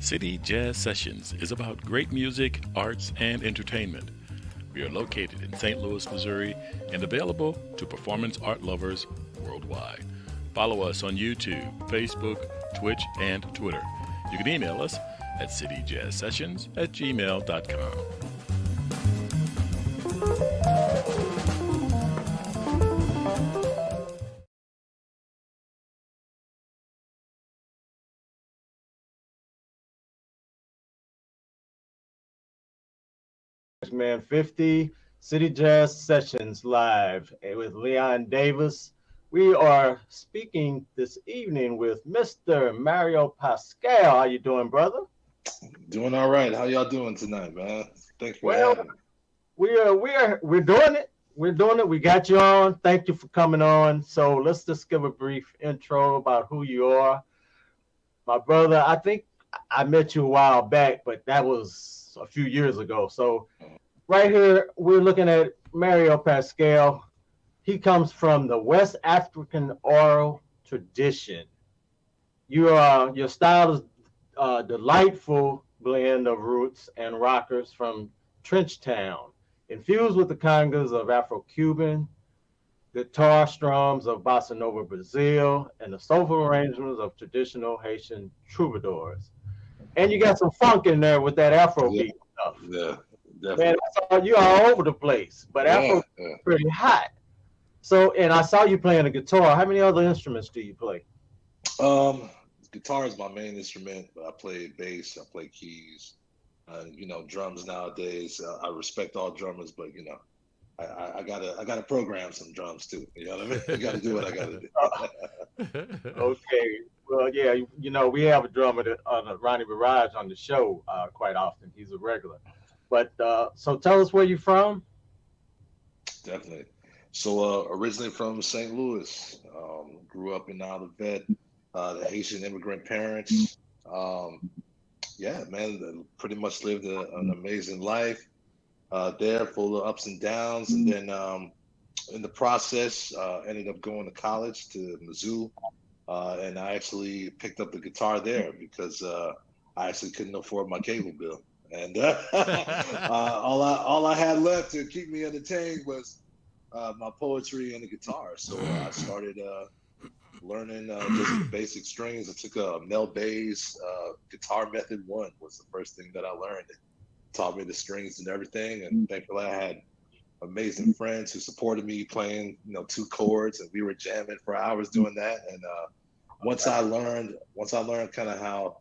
City Jazz Sessions is about great music, arts, and entertainment. We are located in St. Louis, Missouri, and available to performance art lovers worldwide. Follow us on YouTube, Facebook, Twitch, and Twitter. You can email us at cityjazzsessions@gmail.com. Man 50 City Jazz Sessions live with Leon Davis. We are speaking this evening with Mr. Mario Pascal. How you doing, brother? Doing all right. How y'all doing tonight, man? Thanks for Well, having me. we're doing it. We're doing it. We got you on. Thank you for coming on. So let's just give a brief intro about who you are. My brother, I think I met you a while back, but that was a few years ago. So right here, we're looking at Mario Pascal. He comes from the West African oral tradition. Your style is a delightful blend of roots and rockers from Trenchtown, infused with the congas of Afro-Cuban, guitar strums of bossa nova Brazil, and the soulful arrangements of traditional Haitian troubadours. And you got some funk in there with that Afro Yeah, beat stuff. yeah, Man, definitely. I saw you all over the place, but Afro Yeah, is yeah. pretty hot. So, and I saw you playing the guitar. How many other instruments do you play? Um, Guitar is my main instrument, but I play bass, I play keys, drums nowadays. I respect all drummers, but I gotta program some drums too. You know what I mean? I gotta do what I gotta do. Okay. Well, yeah, we have a drummer Ronnie Barrage on the show quite often. He's a regular. But so tell us where you're from. Definitely. So originally from St. Louis, grew up in Olivet, the Haitian immigrant parents. Um, yeah, man, pretty much lived an amazing life there, full of ups and downs, and then in the process, ended up going to college to Mizzou, and I actually picked up the guitar there because I actually couldn't afford my cable bill, and all I had left to keep me entertained was my poetry and the guitar. So I started learning just the basic strings. I took a Mel Bay's Guitar Method 1 was the first thing that I learned. It taught me the strings and everything, and thankfully I had amazing friends who supported me playing, two chords, and we were jamming for hours doing that. And once I learned kind of how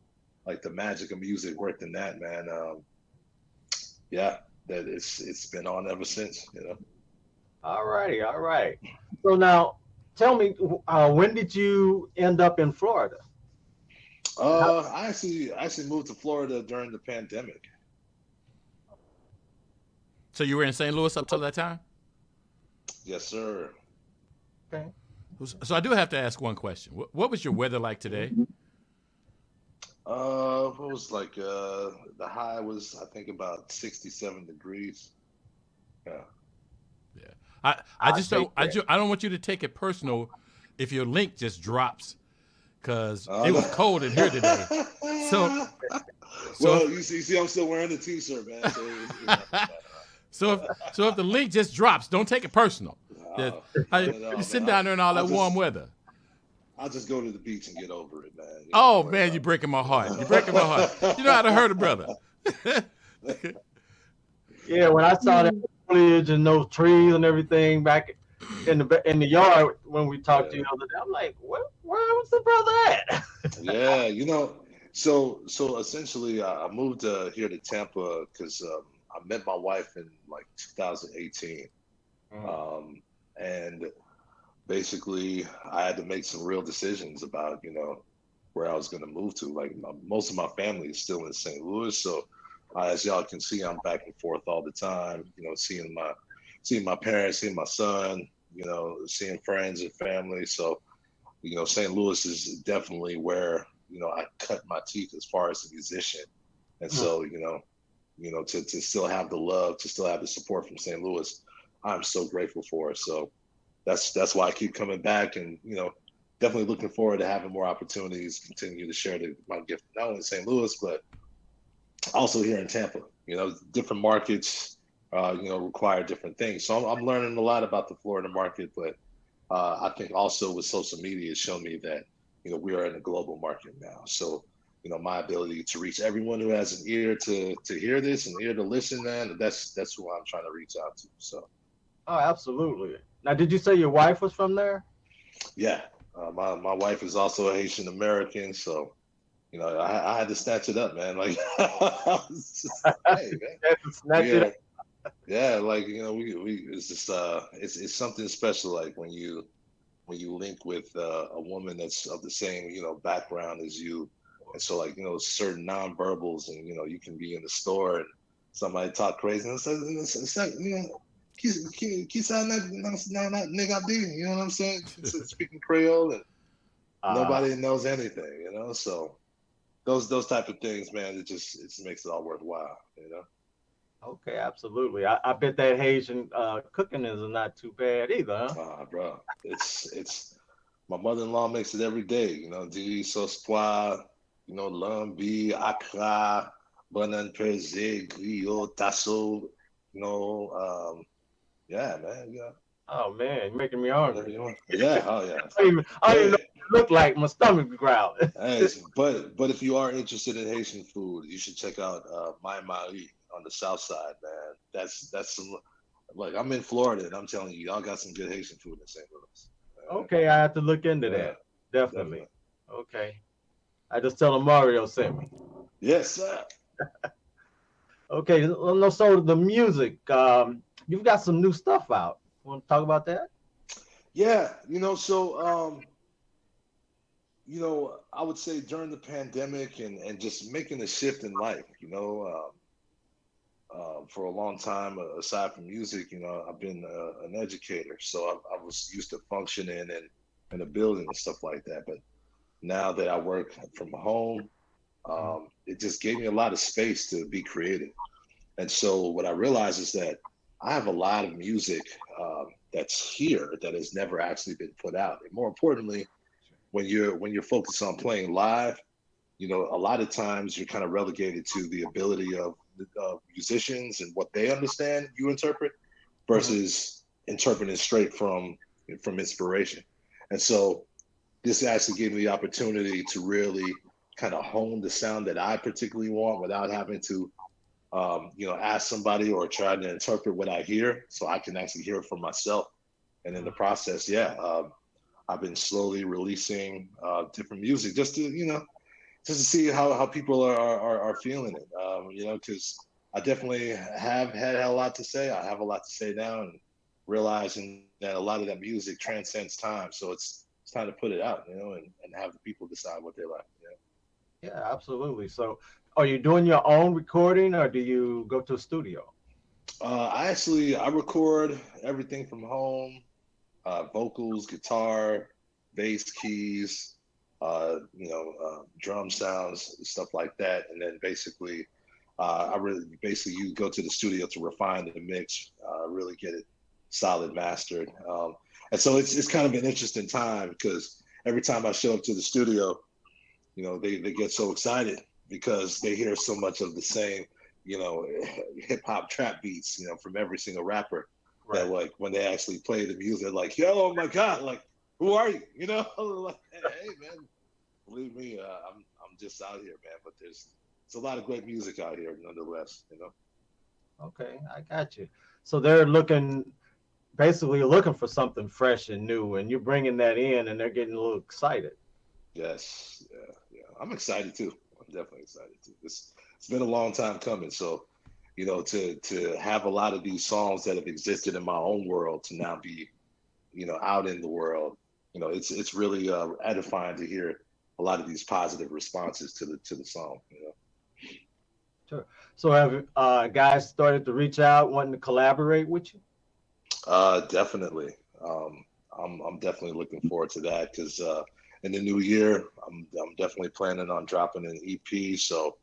like the magic of music worked in that, man, yeah, that it's been on ever since. All righty, all right. So now, tell me, when did you end up in Florida? How, I actually moved to Florida during the pandemic. So you were in St. Louis up till that time? Yes, sir. okay. So I do have to ask one question. What was your weather like today? It was like the high was I think about 67 degrees. Yeah. Yeah. I I just take don't that. I don't want you to take it personal if your link just drops because Oh it was cold in here today. So no. so Well, you see, I'm still wearing the t-shirt, man. So it's nothing bad. so if the link just drops, don't take it personal. Just, Not at you're all, man. sitting down there in all I'll that warm just weather. I'll just go to the beach and get over it, man. Don't Oh worry man, you're about breaking my heart. You're breaking my heart. You know how to hurt a it. brother. Yeah, when I saw that foliage and those trees and everything back in the yard when we talked to Yeah. you the other day, I'm like, where was the brother at? Yeah, so essentially, I moved here to Tampa because I met my wife in like 2018, Mhm. um, and basically, I had to make some real decisions about where I was going to move to. Like most of my family is still in St. Louis, so as y'all can see, I'm back and forth all the time. Seeing my parents, seeing my son, seeing friends and family. So St. Louis is definitely where I cut my teeth as far as a musician, and so to still have the love, to still have the support from St. Louis, I'm so grateful for it. So that's why I keep coming back, and definitely looking forward to having more opportunities, continue to share my gift not only in St. Louis but also here in Tampa. Different markets, require different things. So I'm learning a lot about the Florida market, but I think also with social media, it's shown me that we are in a global market now. So my ability to reach everyone who has an ear to hear this and ear to listen, man, that's who I'm trying to reach out to. So Oh, absolutely. Now, did you say your wife was from there? yeah, my wife is also a Haitian American, so I had to snatch it up, man. Like I was just, hey, man, Had to snatch we it are, up. yeah, like we it's just it's something special, like when you link with a woman that's of the same background as you, and so like certain nonverbals, and you can be in the store and somebody talk crazy and it's like quizá not nigga D, you know what I'm saying? Speaking Creole and Uh, nobody knows anything, so those type of things, man, it just makes it all worthwhile. okay, absolutely. I bet that Haitian cooking is not too bad either, huh? Bro, it's my mother-in-law makes it every day. Du sauce pois, lambi, akra, banan pesé, griot, tasso. You know, yeah, man, Oh man, you're making me whatever hungry. you want. Yeah, oh yeah. I don't even know Hey, what it look like. My stomach be growling. hey, but if you are interested in Haitian food, you should check out My Mari on the south side, man. That's some, like, I'm in Florida and I'm telling you, y'all got some good Haitian food in St. Louis. Okay, I have to look into Yeah, that. Definitely. definitely. Okay. I just tell them Mario sent me. Yes, sir. Okay, no, so the music, you've got some new stuff out. Want to talk about that? Yeah, I would say during the pandemic and just making a shift in life, for a long time, aside from music, I've been an educator. So I was used to functioning in a building and stuff like that. But now that I work from home, it just gave me a lot of space to be creative. And so what I realized is that I have a lot of music that's here that has never actually been put out. And more importantly, when you're focused on playing live, a lot of times you're kind of relegated to the ability of musicians and what they understand you interpret Hmm. versus interpreting straight from inspiration. And so this actually gave me the opportunity to really kind of hone the sound that I particularly want without having to ask somebody or try to interpret what I hear, so I can actually hear it for myself. And in the process, yeah, I've been slowly releasing different music just to see how people are feeling it. Because I definitely have had a lot to say. I have a lot to say now, and realizing that a lot of that music transcends time. So it's time to put it out, and have the people decide what they like. Yeah, absolutely. So, are you doing your own recording or do you go to a studio? I record everything from home, vocals, guitar, bass keys, drum sounds, stuff like that, and then basically, I really basically you go to the studio to refine the mix, really get it solid mastered, and so it's kind of an interesting time because every time I show up to the studio, they get so excited because they hear so much of the same, you know, hip hop trap beats, from every single rapper that Right. like when they actually play the music, like, yo, oh my God, like, who are you? Like, hey man, believe me, I'm just out here, man. But it's a lot of great music out here, nonetheless. Okay, I got you. So they're basically looking for something fresh and new, and you're bringing that in, and they're getting a little excited. Yes, yeah, yeah. I'm excited too. I'm definitely excited too. It's been a long time coming, so to have a lot of these songs that have existed in my own world to now be out in the world, it's really edifying to hear a lot of these positive responses to the song. Sure. So have guys started to reach out, wanting to collaborate with you? Definitely. I'm definitely looking forward to that because in the new year, I'm definitely planning on dropping an EP. So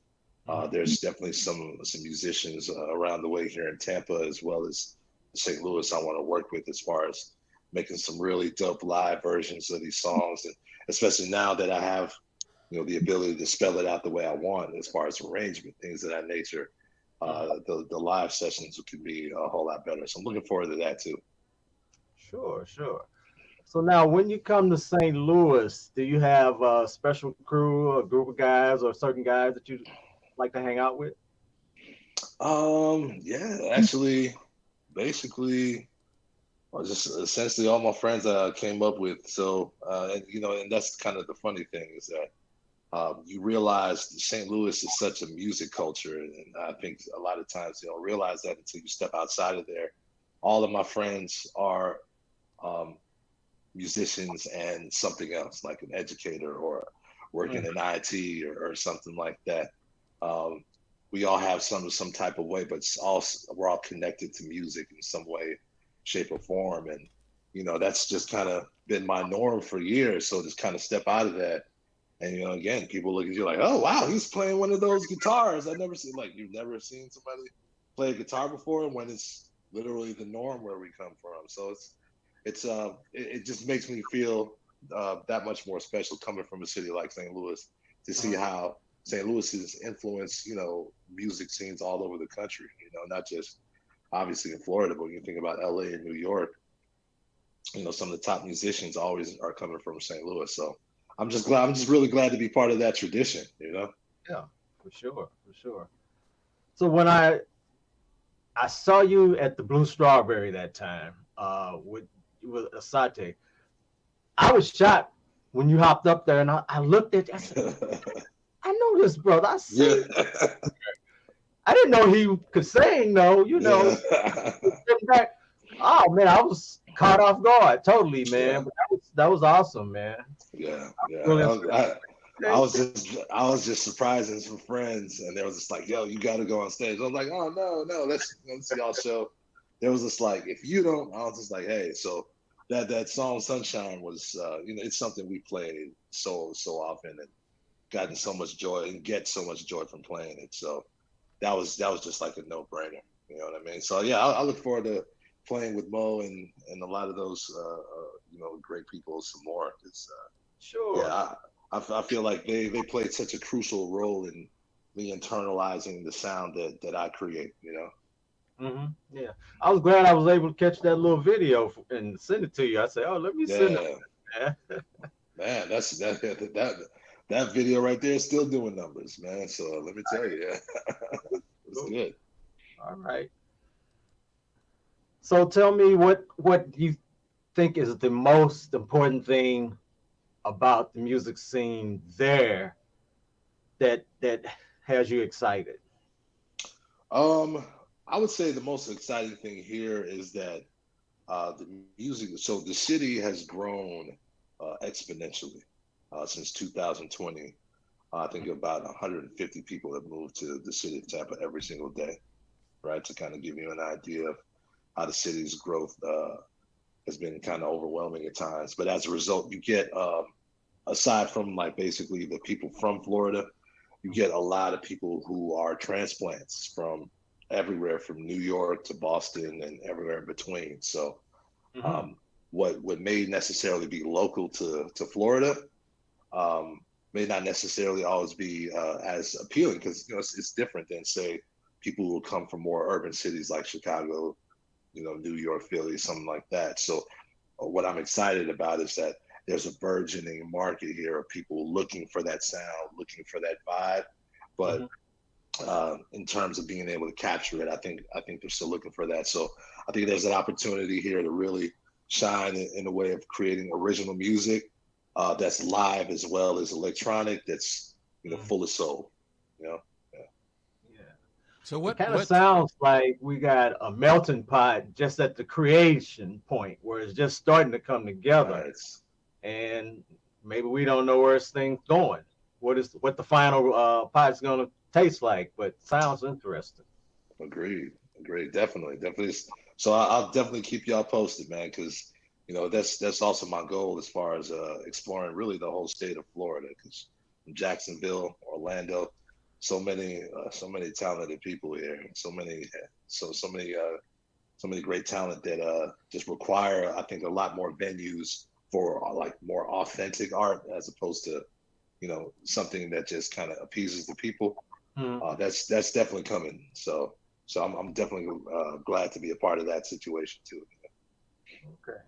Mhm. there's definitely some musicians around the way here in Tampa as well as St. Louis I want to work with as far as making some really dope live versions of these songs, and especially now that I have the ability to spell it out the way I want as far as arrangement, things of that nature. The live sessions can be a whole lot better. So I'm looking forward to that too. Sure, sure. So now, when you come to St. Louis, do you have a special crew, a group of guys, or certain guys that you like to hang out with? Yeah, actually, basically, well, just essentially all my friends that I came up with. So, and that's kind of the funny thing is that you realize St. Louis is such a music culture, and I think a lot of times you don't realize that until you step outside of there. All of my friends are um, musicians and something else, like an educator or working in IT or something like that. Um, we all have some type of way, but we're all connected to music in some way, shape, or form, and that's just kind of been my norm for years. So just kind of step out of that, and again, people look at you like, oh wow, he's playing one of those guitars. I never seen like you've never seen somebody play a guitar before, when it's literally the norm where we come from. So it just makes me feel that much more special coming from a city like St. Louis to see how St. Louis has influenced, music scenes all over the country, not just obviously in Florida, but when you think about LA and New York, some of the top musicians always are coming from St. Louis. So I'm just really glad to be part of that tradition. Yeah, for sure, for sure. So when I saw you at the Blue Strawberry that time, with Asante, I was shocked when you hopped up there, and I looked at you. I said, I know this brother. I Yeah. see. I didn't know he could sing, though. Yeah. Sitting back. Oh man, I was caught off guard totally, man. Yeah. But that was awesome, man. Yeah. Yeah. Really impressed. I was just surprising some friends, and they was just like, "Yo, you got to go on stage." I was like, "Oh no, no, let's see y'all show." There was just like, if you don't, I was just like, "Hey." So that song "Sunshine" was, it's something we played so often, and gotten so much joy and get so much joy from playing it. So that was just like a no brainer. You know what I mean? So yeah, I look forward to playing with Mo and a lot of those great people some more. Cause Sure. yeah, I feel like they played such a crucial role in me internalizing the sound that I create. Yeah, I was glad I was able to catch that little video and send it to you. I said, "Oh, let me send Yeah, it." Man. man, that video right there is still doing numbers, man. So let me tell you, yeah, it's Cool. good. All right. So tell me what you think is the most important thing about the music scene there that has you excited? Um, I would say the most exciting thing here is that the music. So the city has grown exponentially since 2020. I think about 150 people have moved to the city of Tampa every single day, right? To kind of give you an idea of how the city's growth has been kind of overwhelming at times. But as a result, you get, aside from like basically the people from Florida, you get a lot of people who are transplants from everywhere, from New York to Boston and everywhere in between. So Hmm. um, what may necessarily be local to Florida um, may not necessarily always be as appealing, because it's different than, say, people who come from more urban cities like Chicago, New York, Philly, something like that. So what I'm excited about is that there's a burgeoning market here of people looking for that sound, looking for that vibe. But Hmm. in terms of being able to capture it, I think they're still looking for that. So I think there's an opportunity here to really shine in a way of creating original music that's live as well as electronic. That's full of soul. You know. Yeah. So It what kind of what sounds like we got a melting pot just at the creation point where it's just starting to come together, Right. and maybe we don't know where this thing's going. What the final pot's going to taste like, but sounds interesting. Agreed. Agreed. Definitely. Definitely. So I'll definitely keep y'all posted, man, because that's also my goal as far as exploring really the whole state of Florida. Because from Jacksonville, Orlando, so many talented people here, and so many great talent that just require, I think, a lot more venues for like more authentic art, as opposed to something that just kind of appeases the people. Mm. That's definitely coming. So I'm definitely glad to be a part of that situation too. Okay.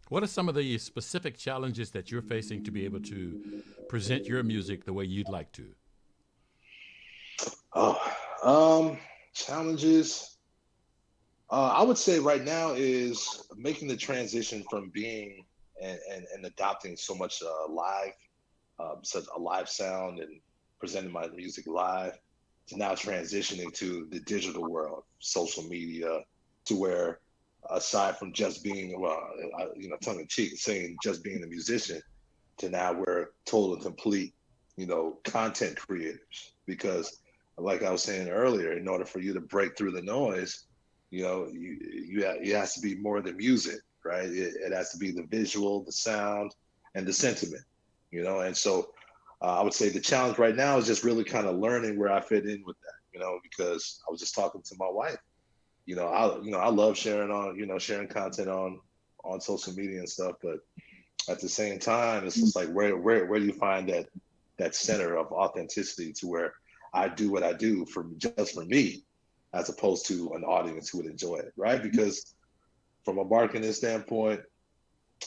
What are some of the specific challenges that you're facing to be able to present your music the way you'd like to? Oh, challenges. I would say right now is making the transition from being and adopting so much such a live sound and presenting my music live to now transitioning to the digital world, social media, to where aside from just being, well, tongue in cheek, saying just being a musician, to now we're total and complete, content creators. Because, like I was saying earlier, in order for you to break through the noise, it has to be more than music, right? It has to be the visual, the sound, and the sentiment, And so, I would say the challenge right now is just really kind of learning where I fit in with that, because I was just talking to my wife. I love sharing content on social media and stuff, but at the same time, it's just like where do you find that center of authenticity to where I do what I do just for me, as opposed to an audience who would enjoy it, right? Because from a marketing standpoint,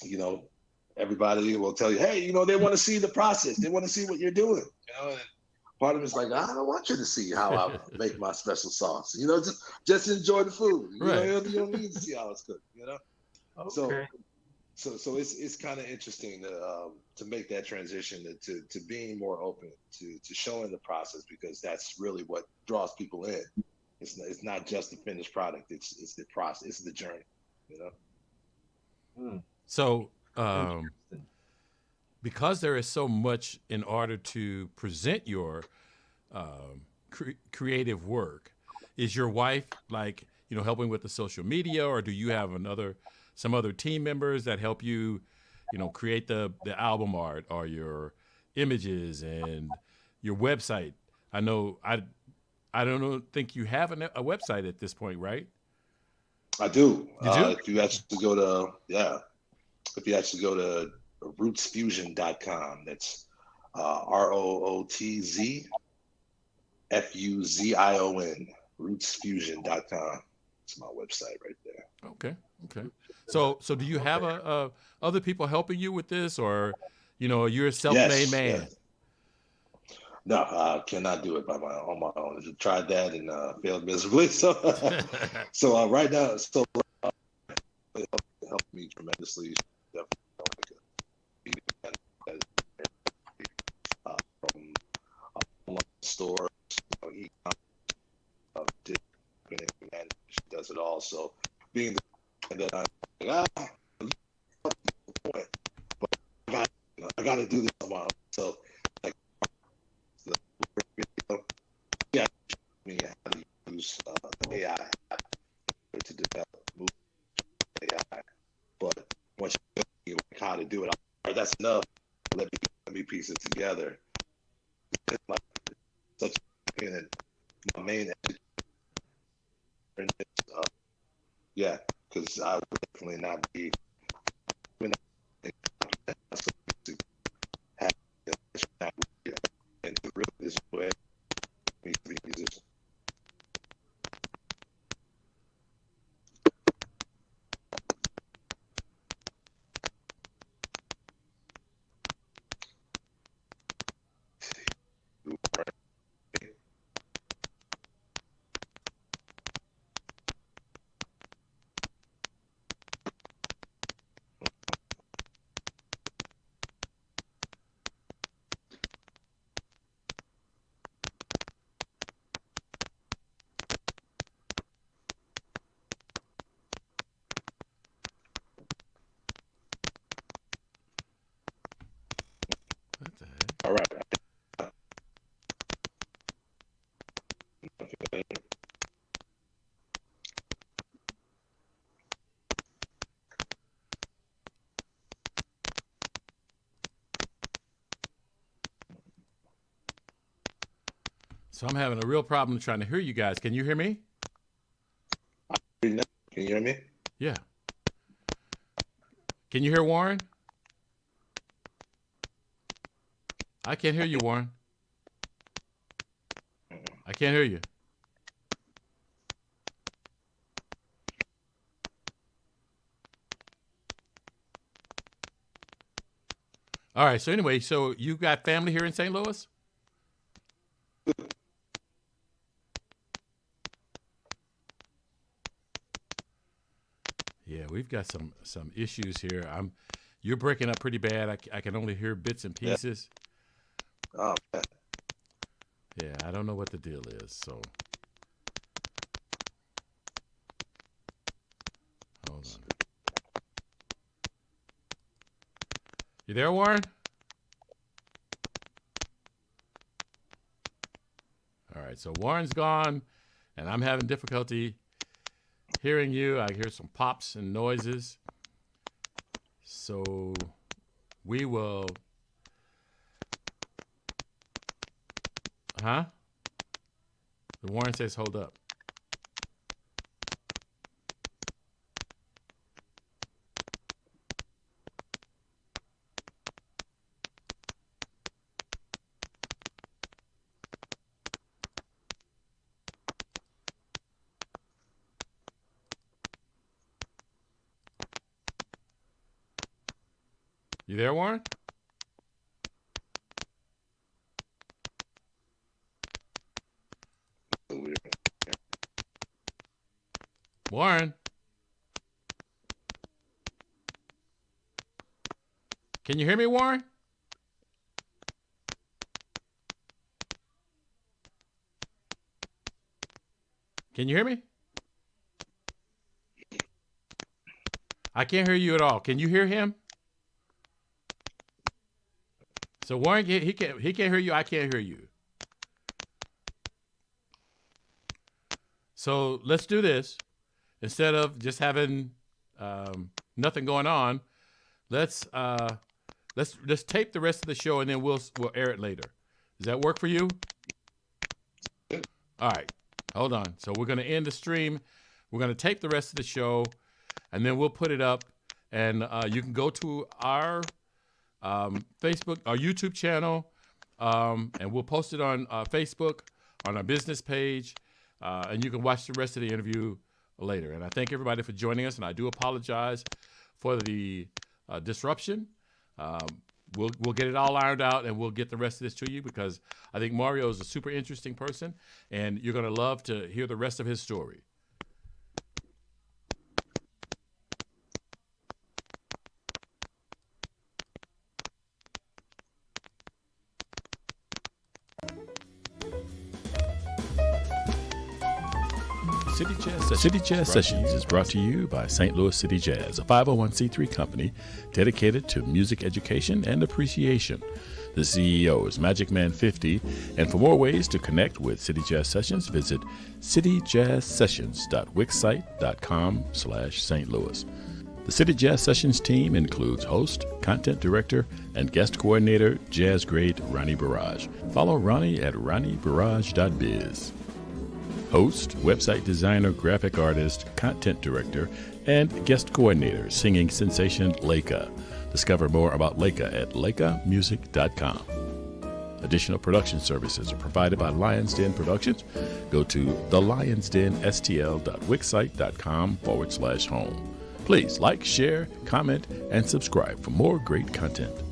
you know, everybody will tell you, hey, they want to see the process, they want to see what you're doing, and part of it's like, I don't want you to see how I make my special sauce, just enjoy the food, Right. you don't need to see how it's cooked. So Okay. so it's kind of interesting to make that transition to being more open to showing the process, because that's really what draws people in. It's not just the finished product, it's the process, it's the journey, you know. Hmm. So, Interesting. because there is so much in order to present your creative work, is your wife like helping with the social media, or do you have some other team members that help you, create the album art or your images and your website? I know I don't know, think you have a website at this point, right? I do. You do? If you actually go to rootsfusion.com, that's ROOTZFUZION, rootsfusion.com. It's my website right there. Okay. Okay. So do you have Okay. a other people helping you with this, or you're a self-made Yes, man? yes. No, I cannot do it on my own. I tried that and failed miserably. So right now, it helped me tremendously. Definitely from online stores, e-commerce, and she does it all. So being the that I'm like, but I got to do this on my own. So like, yeah, me how to use AI to develop AI. But once you know how to do it, all right, that's enough. Let me piece it together. It's like such and my main education is, yeah, because I would definitely not be when I to have and to really this way me to be a musician. What the heck? All right. So I'm having a real problem trying to hear you guys. Can you hear me? Can you hear me? Yeah. Can you hear Warren? I can't hear you, Warren. I can't hear you. All right. So anyway, so you got family here in St. Louis? Yeah, we've got some issues here. You're breaking up pretty bad. I can only hear bits and pieces. Oh, man. Yeah, I don't know what the deal is. So hold on. You there, Warren? All right, so Warren's gone, and I'm having difficulty hearing you. I hear some pops and noises. So we will. Huh? The Warren says, hold up. You there, Warren? Warren? Can you hear me, Warren? Can you hear me? I can't hear you at all. Can you hear him? So Warren, he can't hear you. I can't hear you. So let's do this. Instead of just having nothing going on, let's tape the rest of the show and then we'll air it later. Does that work for you? All right. Hold on. So we're going to end the stream. We're going to tape the rest of the show, and then we'll put it up. And you can go to our Facebook, our YouTube channel, and we'll post it on Facebook, on our business page, and you can watch the rest of the interview later. And I thank everybody for joining us, and I do apologize for the disruption. We'll get it all ironed out, and we'll get the rest of this to you because I think Mario is a super interesting person, and you're going to love to hear the rest of his story. City Jazz Sessions is brought to you by St. Louis City Jazz, a 501c3 company dedicated to music education and appreciation. The CEO is Magic Man 50, and for more ways to connect with City Jazz Sessions, visit cityjazzsessions.wixsite.com/St. Louis. The City Jazz Sessions team includes host, content director, and guest coordinator, jazz great Ronnie Barrage. Follow Ronnie at ronniebarrage.biz. Host, website designer, graphic artist, content director, and guest coordinator, singing sensation Leica. Discover more about Leica at leicamusic.com. Additional production services are provided by Lions Den Productions. Go to thelionsdenstl.wixsite.com/home. Please like, share, comment, and subscribe for more great content.